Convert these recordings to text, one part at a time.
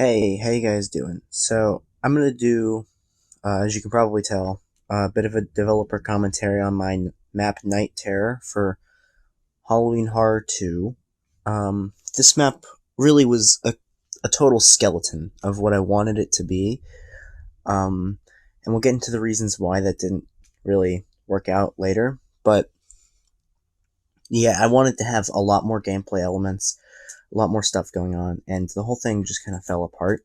Hey, how you guys doing? So, I'm gonna do, as you can probably tell, a bit of a developer commentary on my map Night Terror for Halloween Horror 2. This map really was a total skeleton of what I wanted it to be, and we'll get into the reasons why that didn't really work out later, but yeah, I wanted to have a lot more gameplay elements, a lot more stuff going on, and the whole thing just kind of fell apart.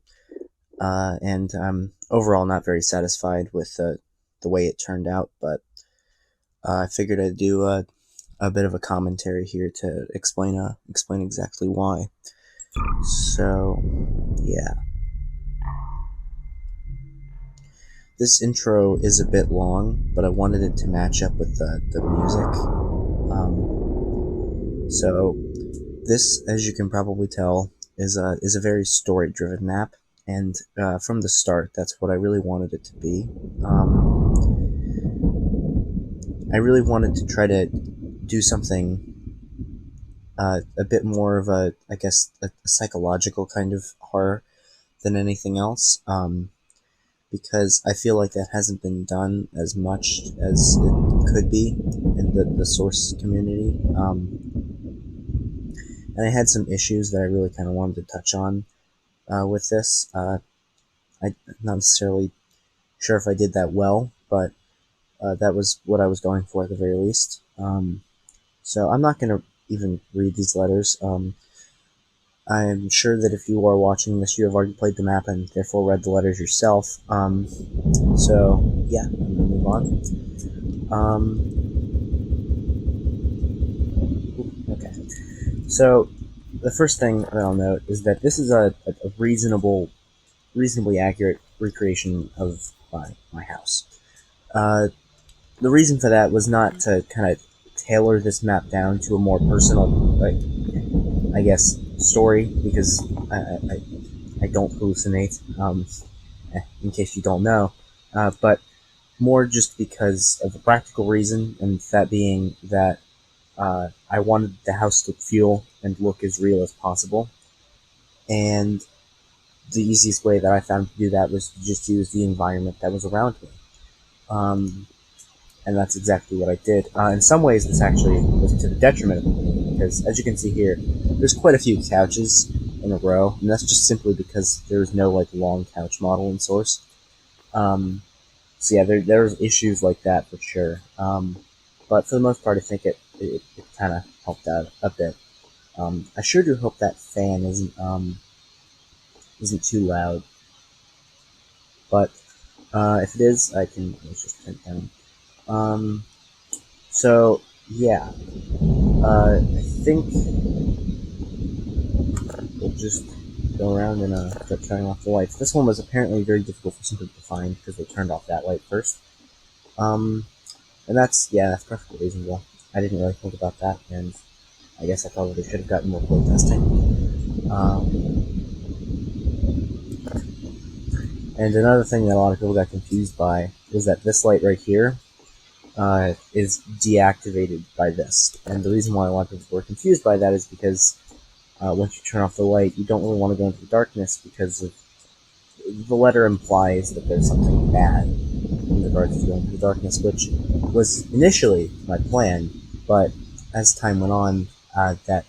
And I'm overall not very satisfied with the way it turned out, but I figured I'd do a bit of a commentary here to explain exactly why. So, yeah. This intro is a bit long, but I wanted it to match up with the music. So, this, as you can probably tell, is a very story-driven map, and from the start, that's what I really wanted it to be. I really wanted to try to do something a bit more of I guess, a psychological kind of horror than anything else, because I feel like that hasn't been done as much as it could be in the Source community. And I had some issues that I really kind of wanted to touch on with this. I'm not necessarily sure if I did that well, but that was what I was going for at the very least. So I'm not going to even read these letters. I'm sure that if you are watching this, you have already played the map and therefore read the letters yourself. So yeah, I'm going to move on. Okay. So the first thing that I'll note is that this is a reasonably accurate recreation of my house. The reason for that was not to kind of tailor this map down to a more personal, like, I guess, story, because I don't hallucinate, in case you don't know, but more just because of a practical reason, and that being that I wanted the house to feel and look as real as possible, and the easiest way that I found to do that was to just use the environment that was around me. And that's exactly what I did. In some ways, this actually was to the detriment of me, because as you can see here, there's quite a few couches in a row, and that's just simply because there's no like long couch model in Source. So yeah, there's issues like that for sure. But for the most part, I think it kind of helped out a bit. I sure do hope that fan isn't too loud, but if it is, let's just turn it down. So yeah, I think we'll just go around and start turning off the lights. This one was apparently very difficult for some people to find because they turned off that light first. And that's perfectly reasonable. I didn't really think about that, and I guess I probably should have gotten more play testing. And another thing that a lot of people got confused by was that this light right here is deactivated by this. And the reason why a lot of people were confused by that is because once you turn off the light, you don't really want to go into the darkness, because the letter implies that there's something bad in regards to going into the darkness, which was initially my plan, but as time went on, that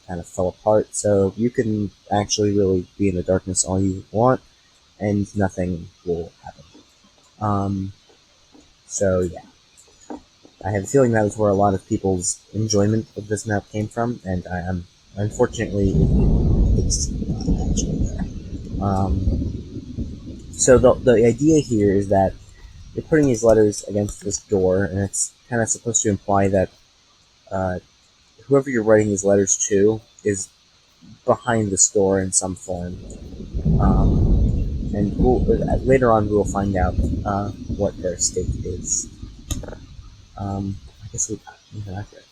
kind of fell apart. So you can actually really be in the darkness all you want, and nothing will happen. So yeah. I have a feeling that was where a lot of people's enjoyment of this map came from, and unfortunately, it's not actually there. So the idea here is that you're putting these letters against this door, and it's kind of supposed to imply that whoever you're writing these letters to is behind this door in some form. And later on we'll find out what their state is. I guess we interact with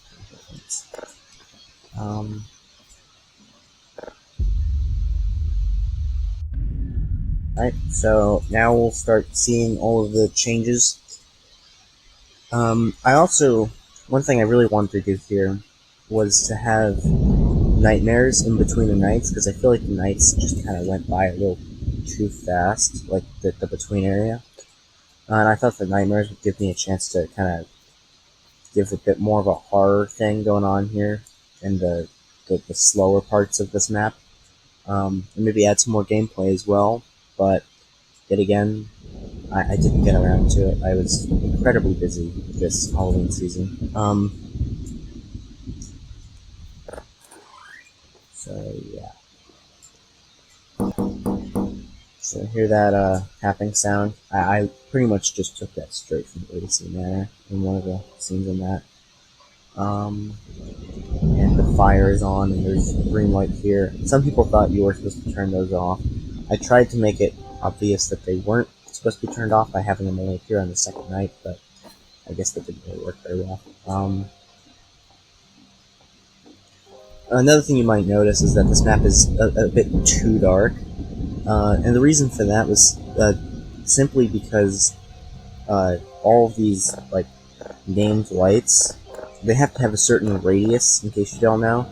Alright, so now we'll start seeing all of the changes. One thing I really wanted to do here was to have nightmares in between the nights, because I feel like the nights just kind of went by a little too fast, like the between area. And I thought the nightmares would give me a chance to kind of give a bit more of a horror thing going on here in the slower parts of this map. And maybe add some more gameplay as well, but yet again, I didn't get around to it. I was incredibly busy this Halloween season. So yeah. So hear that tapping sound? I pretty much just took that straight from Odyssey Manor in one of the scenes in that. And the fire is on, and there's a green light here. Some people thought you were supposed to turn those off. I tried to make it obvious that they weren't supposed to be turned off by having them only appear on the second night, but I guess that didn't really work very well. Another thing you might notice is that this map is a bit too dark, and the reason for that was simply because all of these named lights, they have to have a certain radius, in case you don't know,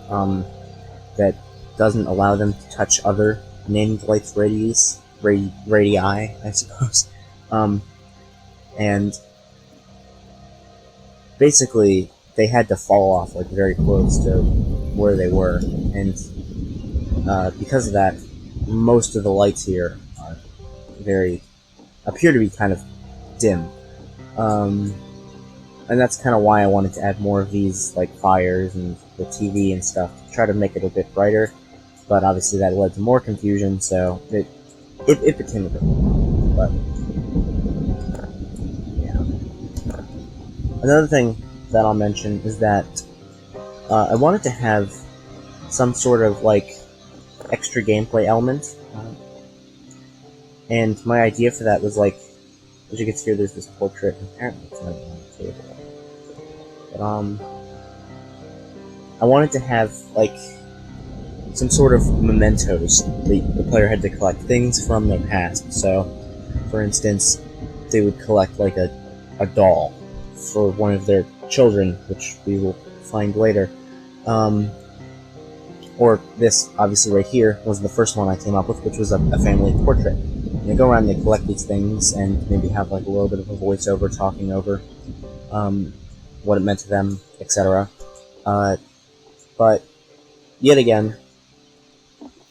that doesn't allow them to touch other named lights radii, I suppose. And basically, they had to fall off very close to where they were, and because of that, most of the lights here are appear to be kind of dim. And that's kind of why I wanted to add more of these fires and the TV and stuff to try to make it a bit brighter, but obviously that led to more confusion, so it became a bit more, but yeah. Another thing that I'll mention is that I wanted to have some sort of extra gameplay element, and my idea for that was as you can see here, there's this portrait. Apparently it's not on the table. But I wanted to have some sort of mementos the player had to collect, things from their past. So, for instance, they would collect a doll for one of their children, which we will find later. Or this, obviously right here, was the first one I came up with, which was a family portrait. And they go around and they collect these things and maybe have a little bit of a voiceover talking over what it meant to them, etc. But yet again,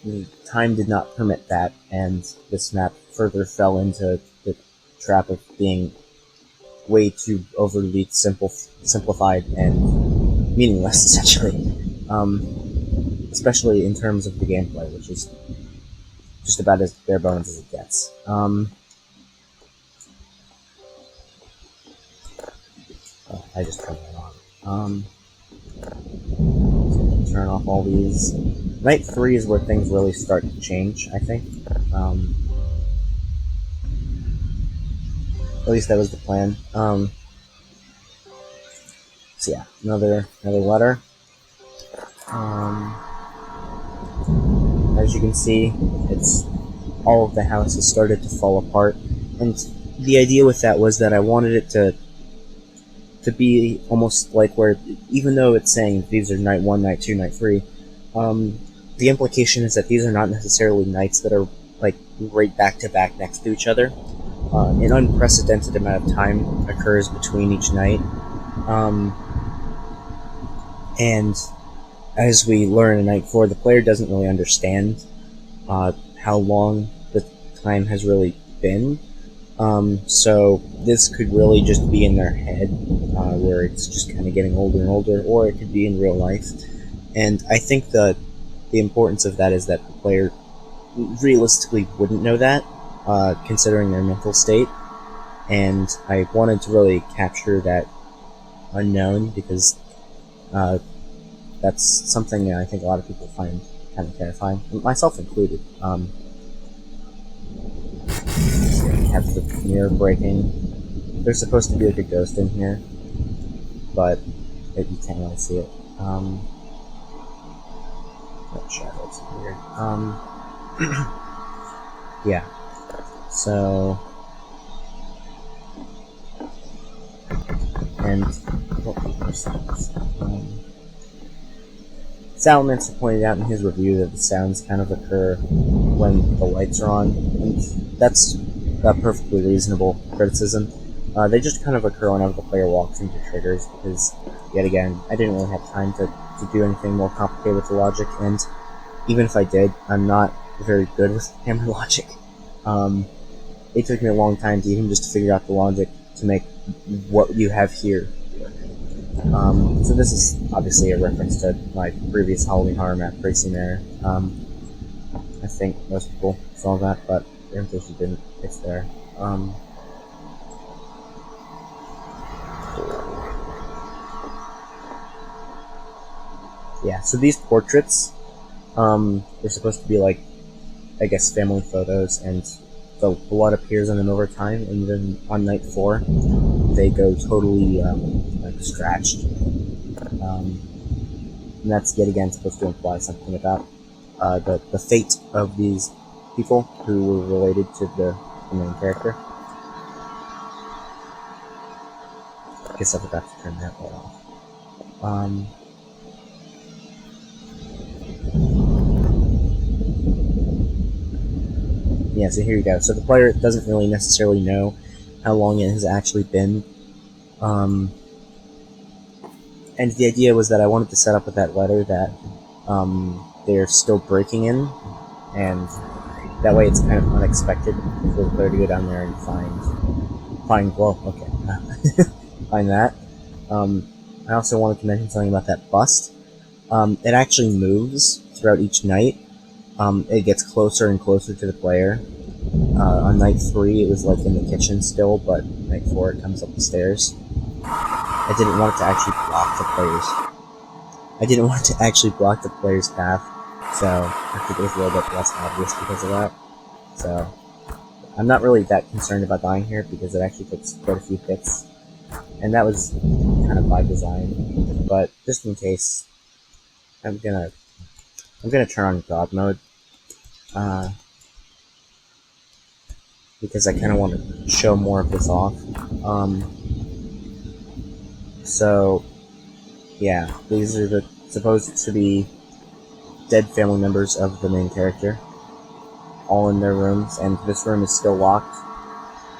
the time did not permit that, and this map further fell into the trap of being way too overly simplified and meaningless, essentially. Especially in terms of the gameplay, which is just about as bare bones as it gets. I just turned that on. So turn off all these. Night 3 is where things really start to change, I think. At least that was the plan. So yeah, another letter. As you can see, all of the houses started to fall apart, and the idea with that was that I wanted it to be almost where, even though it's saying these are night 1, night 2, night 3, the implication is that these are not necessarily nights that are right back to back next to each other. An unprecedented amount of time occurs between each night, and as we learn in Night 4, the player doesn't really understand how long the time has really been. So this could really just be in their head, where it's just kind of getting older and older, or it could be in real life. And I think the importance of that is that the player realistically wouldn't know that, considering their mental state. And I wanted to really capture that unknown, because that's something that I think a lot of people find kind of terrifying, myself included. Have the mirror breaking. There's supposed to be a ghost in here, but you can't really see it. Shadows weird. Yeah. So, and Salamancer pointed out in his review that the sounds kind of occur when the lights are on, and that's a perfectly reasonable criticism. They just kind of occur whenever the player walks into triggers, because, yet again, I didn't really have time to do anything more complicated with the logic, and even if I did, I'm not very good with hammer logic. It took me a long time to even just figure out the logic to make what you have here work. So this is obviously a reference to my previous Halloween Horror map, Racing Mare. I think most people saw that, but in case you didn't, it's there. Yeah, so these portraits, they're supposed to be like, I guess, family photos, and the blood appears on them over time, and then on night 4, they go totally, like, scratched. And that's, yet again, supposed to imply something about the fate of these people who were related to the main character. I guess I forgot to turn that light off. Yeah, so here you go. So the player doesn't really necessarily know how long it has actually been. And the idea was that I wanted to set up with that letter that they're still breaking in, and that way it's kind of unexpected for the player to go down there and find that. I also wanted to mention something about that bust. It actually moves throughout each night. It gets closer and closer to the player. On night 3, it was like in the kitchen still, but night 4, it comes up the stairs. I didn't want it to actually block the player's path, so I think it was a little bit less obvious because of that. So I'm not really that concerned about dying here because it actually takes quite a few hits, and that was kind of by design. But just in case, I'm gonna turn on God mode, because I kind of want to show more of this off. So yeah, these are supposed to be dead family members of the main character, all in their rooms, and this room is still locked,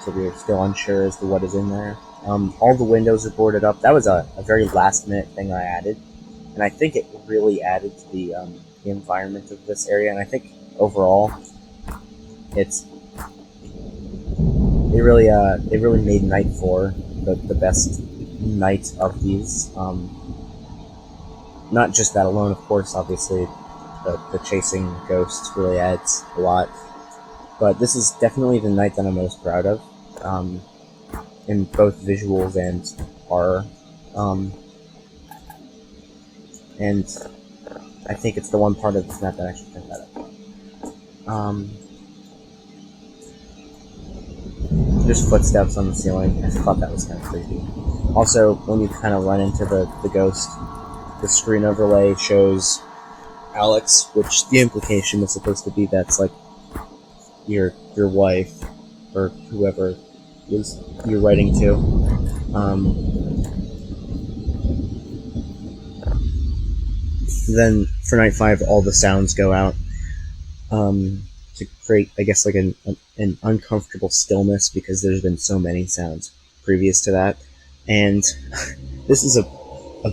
so we're still unsure as to what is in there. All the windows are boarded up. That was a very last-minute thing I added, and I think it really added to the environment of this area, and I think overall it really made night 4 the best night of these. Not just that alone, of course, obviously, the chasing ghosts really adds a lot. But this is definitely the night that I'm most proud of, in both visuals and horror. And I think it's the one part of this map that actually turned that up. There's footsteps on the ceiling. I thought that was kind of creepy. Also, when you kind of run into the ghost, the screen overlay shows Alex, which the implication was supposed to be that's like your wife or whoever you're writing to. Then for night 5, all the sounds go out to create, I guess, like an uncomfortable stillness because there's been so many sounds previous to that. And this is a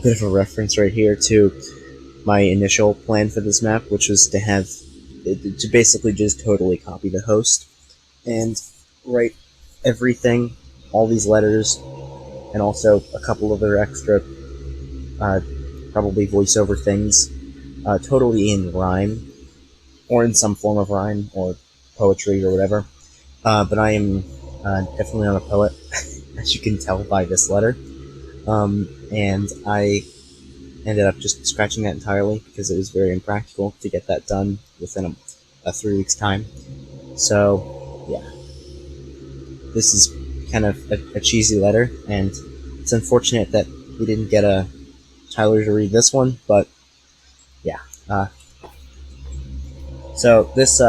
bit of a reference right here to my initial plan for this map, which was to basically just totally copy the host and write everything, all these letters, and also a couple of other extra, probably voiceover things, totally in rhyme, or in some form of rhyme, or poetry, or whatever. But I am definitely not a poet, as you can tell by this letter. And I ended up just scratching that entirely because it was very impractical to get that done within a 3 weeks time. So, yeah. This is kind of a cheesy letter, and it's unfortunate that we didn't get Tyler to read this one, but yeah. So this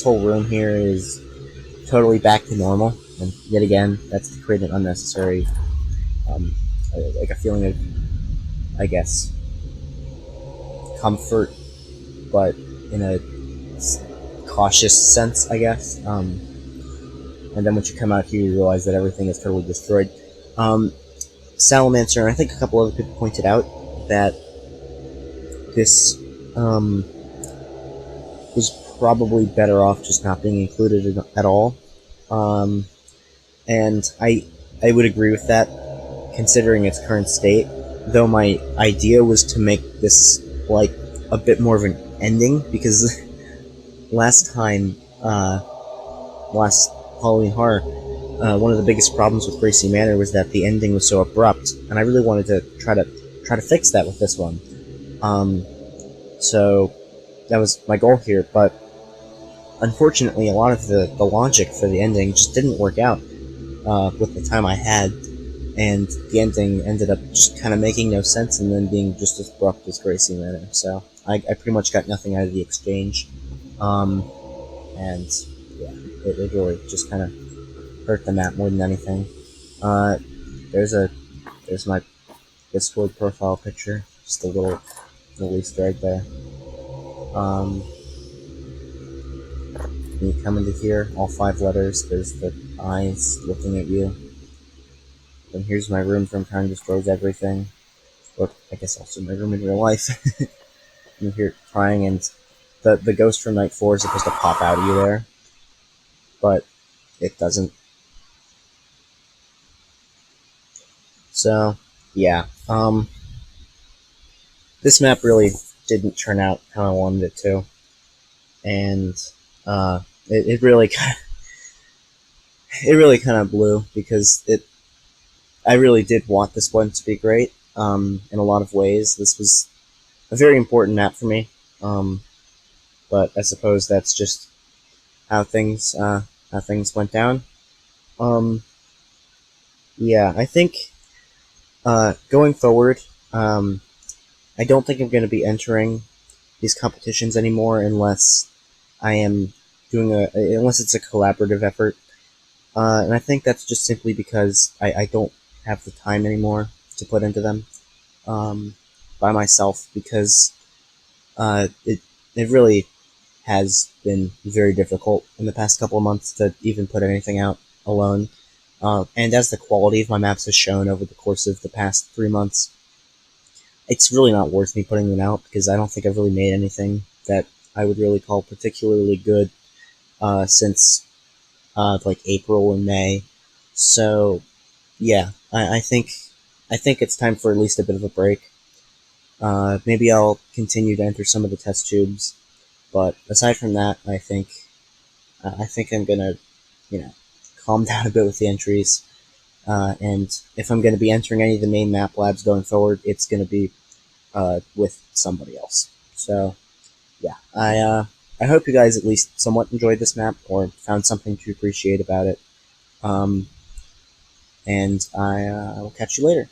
whole room here is totally back to normal, and yet again, that's to create an unnecessary, like a feeling of, I guess, comfort, but in a cautious sense, I guess. And then once you come out here, you realize that everything is totally destroyed. Um, Salamander, and I think a couple other people pointed out that this was probably better off just not being included at all. Um, and I would agree with that, considering its current state. Though my idea was to make this like a bit more of an ending, because last time, last Halloween Horror, one of the biggest problems with Gracie Manor was that the ending was so abrupt, and I really wanted to try to fix that with this one. So that was my goal here, but unfortunately, a lot of the logic for the ending just didn't work out with the time I had, and the ending ended up just kind of making no sense and then being just as abrupt as Gracie Manor. So I pretty much got nothing out of the exchange, and yeah, it really just kind of hurt the map more than anything. Uh, there's my Discord profile picture, just a little Easter egg there. When you come into here, all 5 letters, there's the eyes looking at you. Then here's my room from Time Destroys Everything. Or I guess also my room in real life. I'm here crying, and the ghost from Night 4 is supposed to pop out of you there, but it doesn't. So, yeah. This map really didn't turn out how I wanted it to. And it really kind of blew, because I really did want this one to be great. In a lot of ways, this was a very important map for me. But I suppose that's just how things went down. Yeah, I think going forward, I don't think I'm going to be entering these competitions anymore unless I am unless it's a collaborative effort. And I think that's just simply because I don't have the time anymore to put into them by myself, because it really has been very difficult in the past couple of months to even put anything out alone. And as the quality of my maps has shown over the course of the past 3 months, it's really not worth me putting them out, because I don't think I've really made anything that I would really call particularly good since like April and May. So yeah, I think it's time for at least a bit of a break. Maybe I'll continue to enter some of the test tubes, but aside from that, I think I'm gonna, calm down a bit with the entries. And if I'm gonna be entering any of the main map labs going forward, it's gonna be with somebody else. So yeah, I hope you guys at least somewhat enjoyed this map or found something to appreciate about it. And I will catch you later.